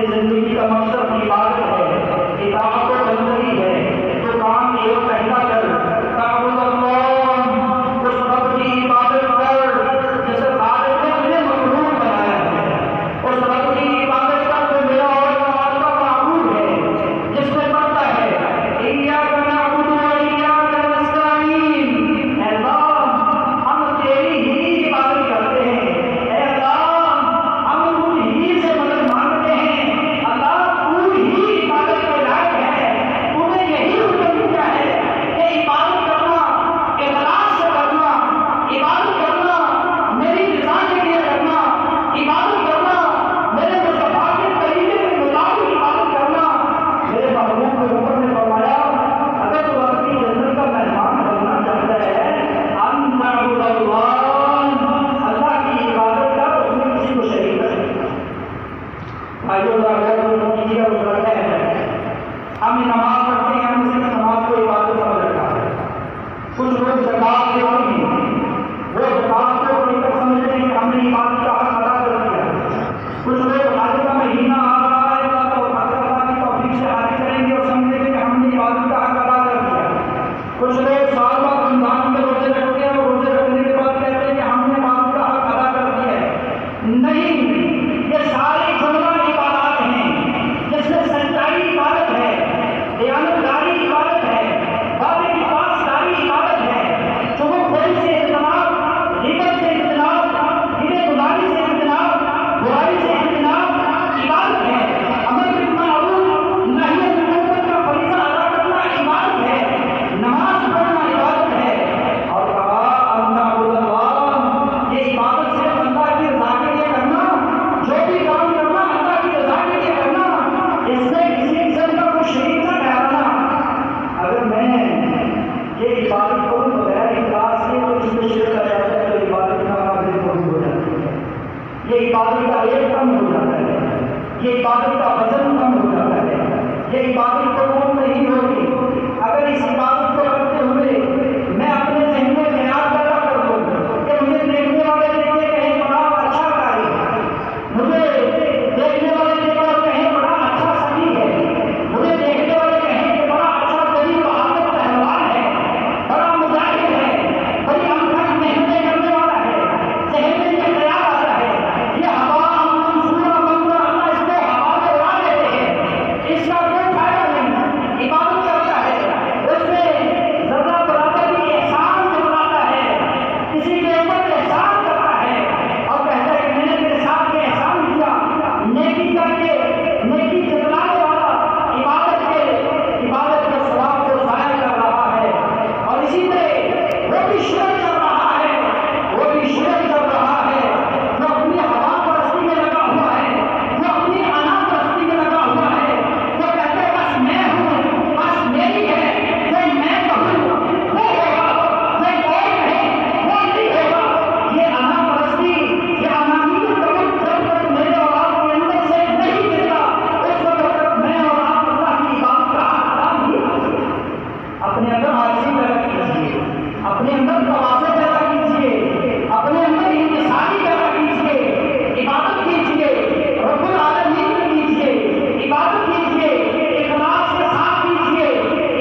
کی زندگی کا مقصد عبادت ہے، اطاعت و بندگی ہے، تو کام یہ پہلا کر تعبد اللہ، اس رب کی عبادت کر جسے خالق نے تجھے مخلوق بنایا ہے، اس رب کی عبادت کر جو میرا اور تمہارا کا معبود ہے، جس میں پڑھتا ہے ایاک نعبد و ایاک نستعین، اے اللہ ہم تیری ہی عبادت کرتے ہیں، اے اللہ ہم تجھ ہی سے مدد مانگتے ہیں، اللہ تو ہی عبادت کے لائق ہے، تو نے یہی حکم دیا ہے کہ عبادت کرنا اخلاص سے کرنا، عبادت کرنا میری رضا کے لیے کرنا، عبادت کرنا میرے مصطفیٰ کے طریقے کے مطابق عبادت کرنا۔ میرے محبوب کے اوپر نے فرمایا اگر تو اپنی جنت کا مہمان بننا چاہتا ہے ان تعبد اللہ، اللہ کی عبادت کر، اس میں کسی کو شریک کر۔ بھائیو اگر کیجیے اس کا ہے ہم نماز پڑھتے ہیں، ہم صرف نماز کو عبادت سمجھ رکھا ہے۔ کچھ لوگ زکات دیتے ہیں، وہ زکات کو لے کر سمجھتے ہیں کہ ہم نے عبادت کا حق ادا کر دیا۔ کچھ لوگ حج کا مہینہ آ رہا ہے تو حج اللہ کی توفیق سے حج کریں گے اور سمجھیں گے کہ ہم نے عبادت کا حق ادا کر دیا۔ کچھ لوگ سال بعد رمضان کے روزے رکھتے ہیں اور روزے رکھنے کے بعد کہتے ہیں کہ ہم نے عبادت کا حق ادا کر دیا ہے۔ نہیں، یہ سارے جملہ عبادات ہیں، جس میں سچائی عبادت ہے، دیانتداری عبادت ہے، وعدے کی پاسداری عبادت ہے، جو کوئی سے اجتناب، غیبت سے اجتناب، گنہ گزاری سے اجتناب، برائی سے اجتناب عبادت ہے۔ امر بالمعروف نہی عن المنکر کا فریضہ ادا کرنا عبادت ہے، نماز پڑھنا عبادت ہے۔ اور کہا ان تعبد اللہ، یہ عبادت صرف اللہ کی رضا کے لیے کرنا، جو بھی کام کرنا اللہ کی رضا کے لیے کرنا، اس میں کسی قسم کا کوئی شریک نہ ٹھہرانا۔ اگر میں یہ عبادت کروں بغیر اخلاص کے تو اس میں شرک آ جاتا ہے، تو عبادت کا قابل کم ہو جاتی ہے، یہ عبادت کا ریٹ کم ہو جاتا ہے، یہ عبادت کا وزن کم ہو جاتا ہے، یہ عبادت قبول نہیں ہوگی۔ اگر اس عبادت کو کرتے ہوئے میں اپنے ذہن میں خیال پیدا کر دوں کہ مجھے دیکھنے والے دیکھ کے کہیں بڑا اچھا کاری ہے، مجھے دیکھنے والے دیکھ کر کہیں بڑا اچھا سنی ہے، مجھے دیکھنے والے کہیں کہ بڑا اچھا قریب بہادر پہلوان ہے، بڑا مجاہد ہے، بڑی انتھک محنتیں کرنے والا ہے، ذہن میں یہ خیال آتا ہے، یہ ہوا منصورہ منظر اللہ اس کو ہوا میں اڑا دیتے ہیں، اس کا کوئی فائدہ نہیں۔ عبادت کرتا ہے، اس میں ذرہ برابر بھی احسان جتلاتا ہے، کسی کے اوپر احسان کرتا ہے اور کہتا ہے کہ میں نے تیرے ساتھ یہ احسان کیا، نیکی کر کے نیکی جتلانے والا عبادت کے ثواب کو ضائع کر رہا ہے۔ اور اسی طرح وہ بھی شرک کر رہا ہے، وہ بھی شرک کر رہا ہے، جو اپنی ہوا پرستی میں لگا ہوا ہے، جو اپنی انا پرستی میں لگا ہوا ہے، جو کہتے ہیں بس میں ہوں، بس میری ہے، جو میں کہوں وہ ہوگا، جو اور کہے وہ نہیں ہوگا۔ یہ انا پرستی، یہ انانیت جب تک میرے اور آپ کے اندر سے نہیں گرتا، اس وقت تک میں اور آپ اللہ کی عبادت کا حق ادا نہیں کر سکتے۔ اپنے اندر عاجزی پیدا کیجیے، اپنے اندر تواضع پیدا کیجیے، اپنے اندر انکساری پیدا کیجیے، عبادت کیجیے، رب العالمین میں کیجیے، عبادت کیجیے، اخلاص کے ساتھ کیجیے،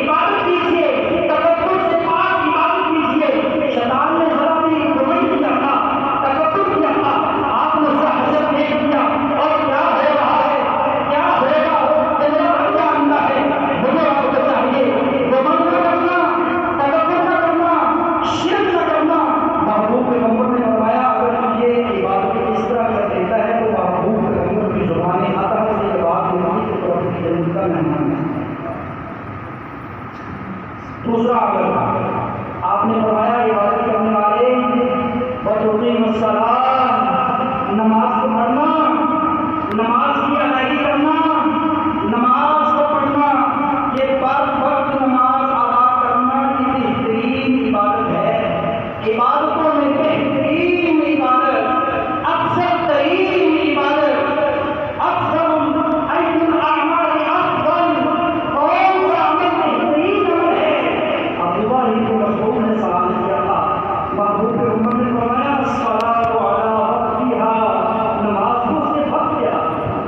عبادت کیجیے، تکبر سے پاک عبادت کیجیے۔ شیطان نے ذرا بھی گھمنڈ کیا تھا، تکبر کیا تھا، آپ نے اسے حسد دیکھ لیا اور کیا ہو رہا ہے، کیا ہوگا کہ میرا بچہ اندھا ہے، مجھے آپ کو چاہیے گھمنڈ نہ کرنا، تکبر نہ کرنا، شرک نہ کرنا۔ محبوب پیغمبر نے فرمایا اگر یہ عبادت اس طرح کر دیتا ہے تو محبوب پیغمبر کی زبان عطا سے یہ بات ہوگی کہ تو اپنی جنت کا مہمان ہے۔ دوسرا عمل آپ نے فرمایا عبادت کرنے والے وتقیم الصلاۃ، نماز کو پڑھنا، نماز کی ادائیگی کرنا، نماز کو پڑھنا، یہ پر وقت نماز ادا کرنا کی بہترین عبادت ہے۔ عبادتوں میں بہترین عبادت، افضل ترین عبادت، افضل ای الاعمال افضل، کون سا عمل بہترین عمل ہے؟ عبداللہ بن مسعود نے سوال کیا تھا، محبوب پیغمبر نے فرمایا الصلاۃ علی وقتها، نماز کو اس کے وقت پہ ادا کرنا۔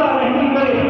زندہ رہنے کے